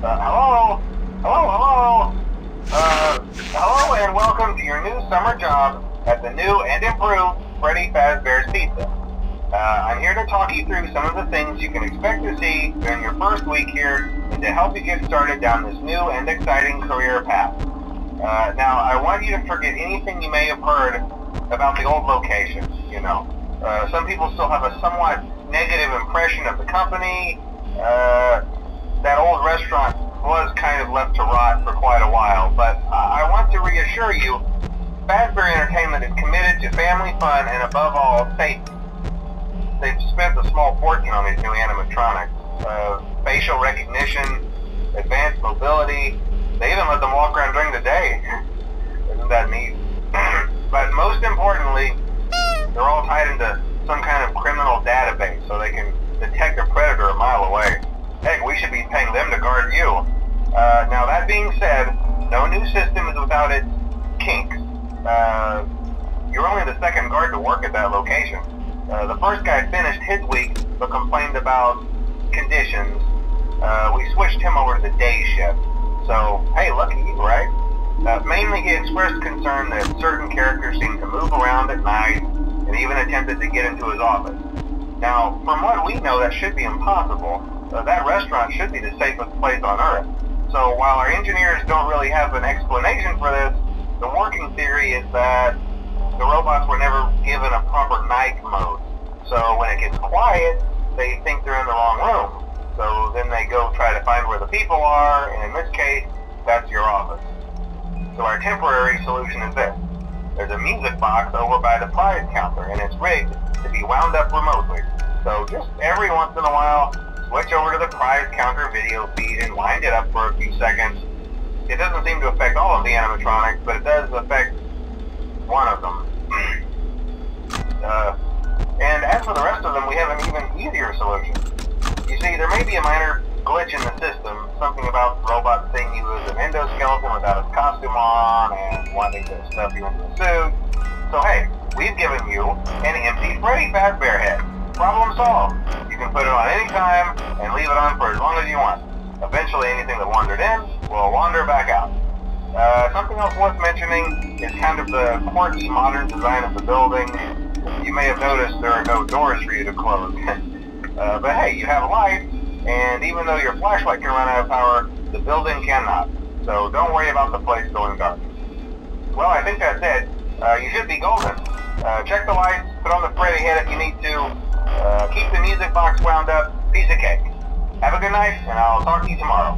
Hello? Hello? Hello and welcome to your new summer job at the new and improved Freddy Fazbear's Pizza. I'm here to talk you through some of the things you can expect to see during your first week here and to help you get started down this new and exciting career path. Now, I want you to forget anything you may have heard about the old location, some people still have a somewhat negative impression of the company. That old restaurant was kind of left to rot for quite a while, but I want to reassure you, Fazbear Entertainment is committed to family fun and above all, safety. They've spent a small fortune on these new animatronics. Facial recognition, advanced mobility, they even let them walk around during the day. Isn't that neat? But most importantly, they're all tied into some kind of criminal database so they can detect a predator a mile away. Heck, we should be paying them to guard you. Now that being said, no new system is without its kinks. You're only the second guard to work at that location. The first guy finished his week but complained about conditions. We switched him over to the day shift. So, hey, lucky you, right? Mainly he expressed concern that certain characters seemed to move around at night and even attempted to get into his office. Now, from what we know, that should be impossible. That restaurant should be the safest place on Earth. So while our engineers don't really have an explanation for this, the working theory is that the robots were never given a proper night mode. So when it gets quiet, they think they're in the wrong room. So then they go try to find where the people are, and in this case, that's your office. So our temporary solution is this. There's a music box over by the prize counter, and it's rigged to be wound up remotely. So just every once in a while, switch over to the prize counter video feed and wind it up for a few seconds. It doesn't seem to affect all of the animatronics, but it does affect one of them. And as for the rest of them, we have an even easier solution. You see, there may be a minor glitch in the system, something about robots seeing you as an endoskeleton without his costume on and wanting to stuff you into a suit. So hey, we've given you an empty Freddy Fazbear head. Problem solved. You can put it on any time and leave it on for as long as you want. Eventually anything that wandered in will wander back out. Something else worth mentioning is kind of the quartz modern design of the building. You may have noticed there are no doors for you to close. But hey, you have a light, and even though your flashlight can run out of power, the building cannot. So don't worry about the place going dark. Well, I think that's it. You should be golden. Check the lights, put on the Freddy head if you need to. Keep the music box wound up. Piece of cake. Have a good night, and I'll talk to you tomorrow.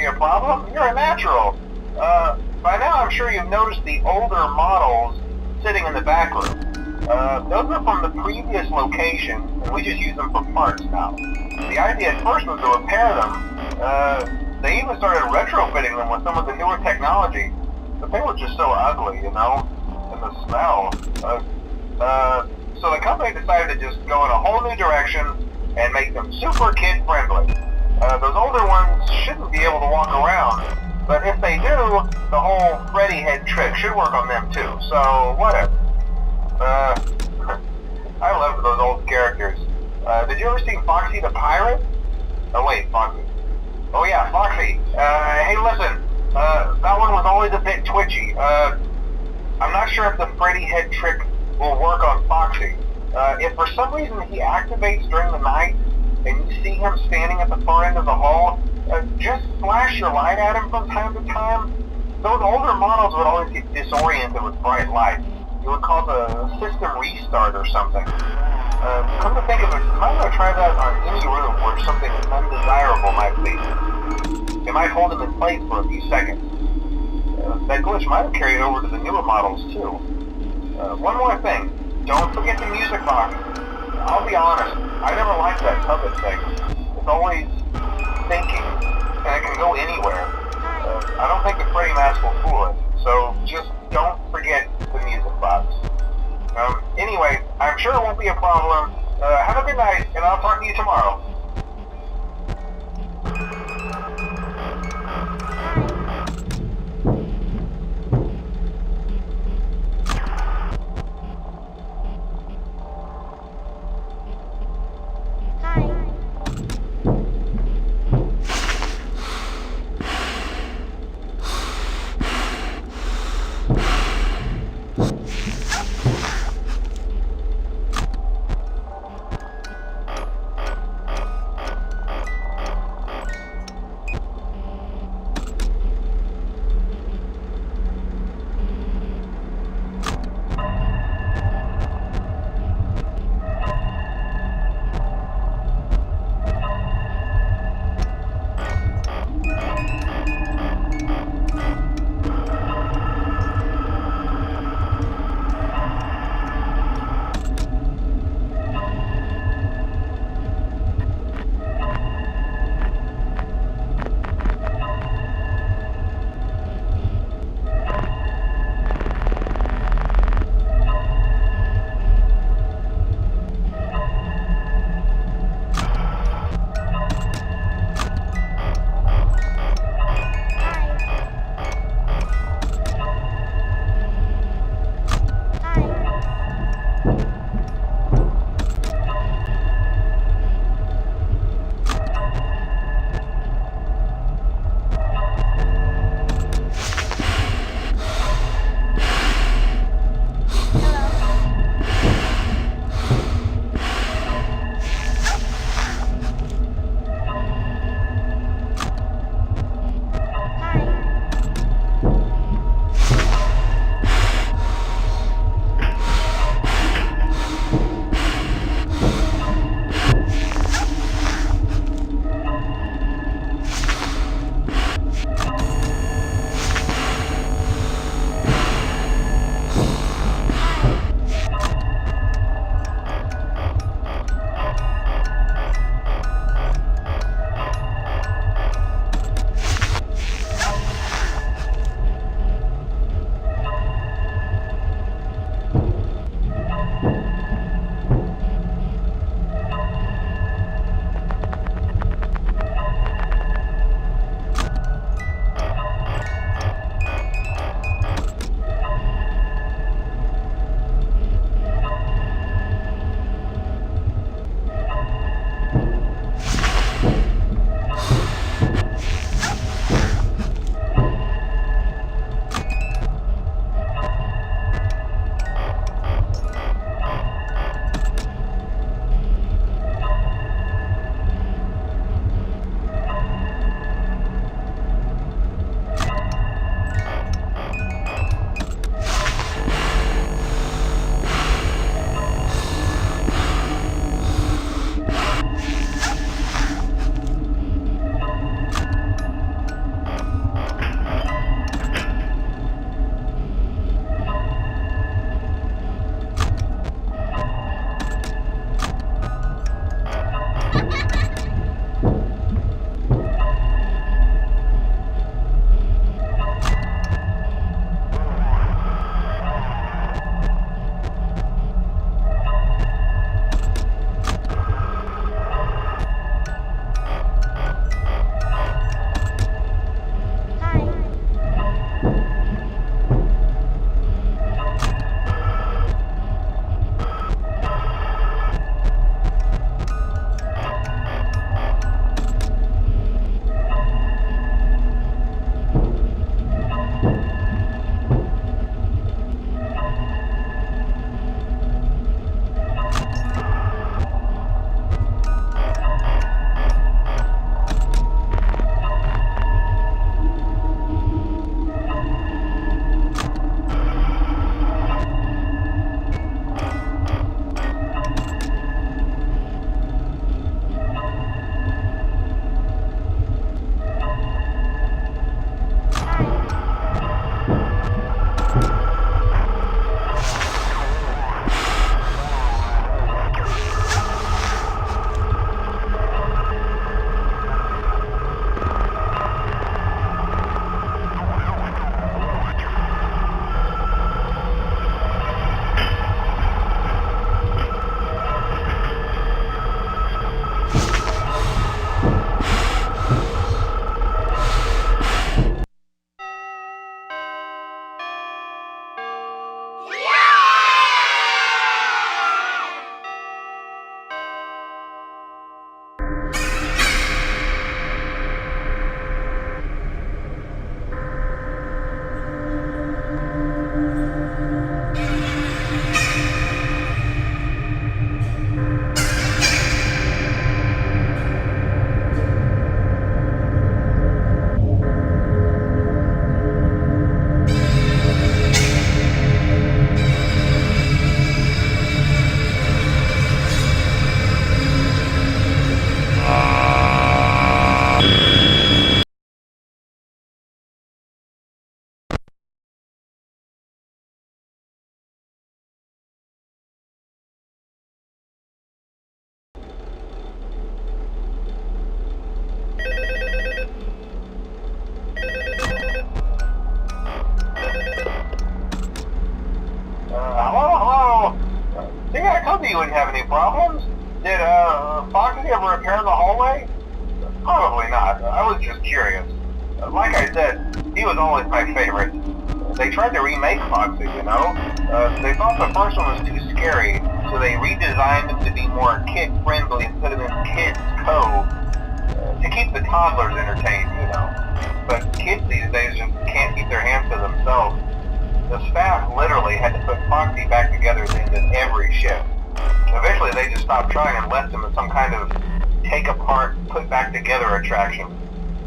be a problem? You're a natural. By now I'm sure you've noticed the older models sitting in the back room. Those are from the previous location, and we just use them for parts now. The idea at first was to repair them. They even started retrofitting them with some of the newer technology, but they were just so ugly, you know, and the smell. So the company decided to just go in a whole new direction and make them super kid-friendly. Those older ones shouldn't be able to walk around, but if they do, the whole Freddy head trick should work on them too, so whatever. I love those old characters. Did you ever see Foxy the Pirate? Oh wait, Foxy. Oh yeah, Foxy. Hey listen, that one was always a bit twitchy. I'm not sure if the Freddy head trick will work on Foxy. If for some reason he activates during the night, and you see him standing at the far end of the hall, just flash your light at him from time to time. Those older models would always get disoriented with bright lights. It would cause a system restart or something. Come to think of it, I'm going to try that on any room where something undesirable might be. It might hold him in place for a few seconds. That glitch might have carried over to the newer models too. One more thing, don't forget the music box. I'll be honest, I never liked that puppet thing. It's always thinking, and it can go anywhere. I don't think the Freddy mask will fool it, so just don't forget the music box. Anyway, I'm sure it won't be a problem. Have a good night, and I'll talk to you tomorrow. that you wouldn't have any problems. Did Foxy ever appear in the hallway? Probably not. I was just curious. Like I said, he was always my favorite. They tried to remake Foxy, you know? They thought the first one was too scary, so they redesigned him to be more kid-friendly and put him in Kids Cove to keep the toddlers entertained, you know? But kids these days just can't keep their hands to themselves. The staff literally had to put Foxy back together at the end of every shift. Eventually they just stopped trying and left him as some kind of take-apart, put-back-together attraction.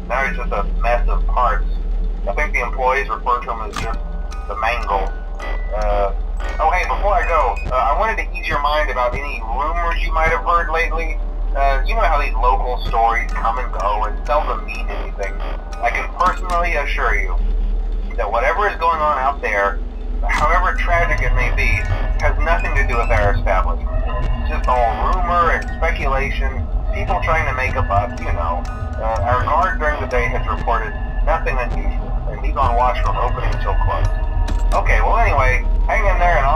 Now he's just a mess of parts. I think the employees refer to him as just the mangle. Oh hey, before I go, I wanted to ease your mind about any rumors you might have heard lately. You know how these local stories come and go and seldom mean anything. I can personally assure you that whatever is going on out there, however tragic it may be, has nothing to do with our establishment. It's just all rumor and speculation, people trying to make a buck, you know. Our guard during the day has reported nothing unusual, and he's on watch from opening till close. Okay, well anyway, hang in there and I'll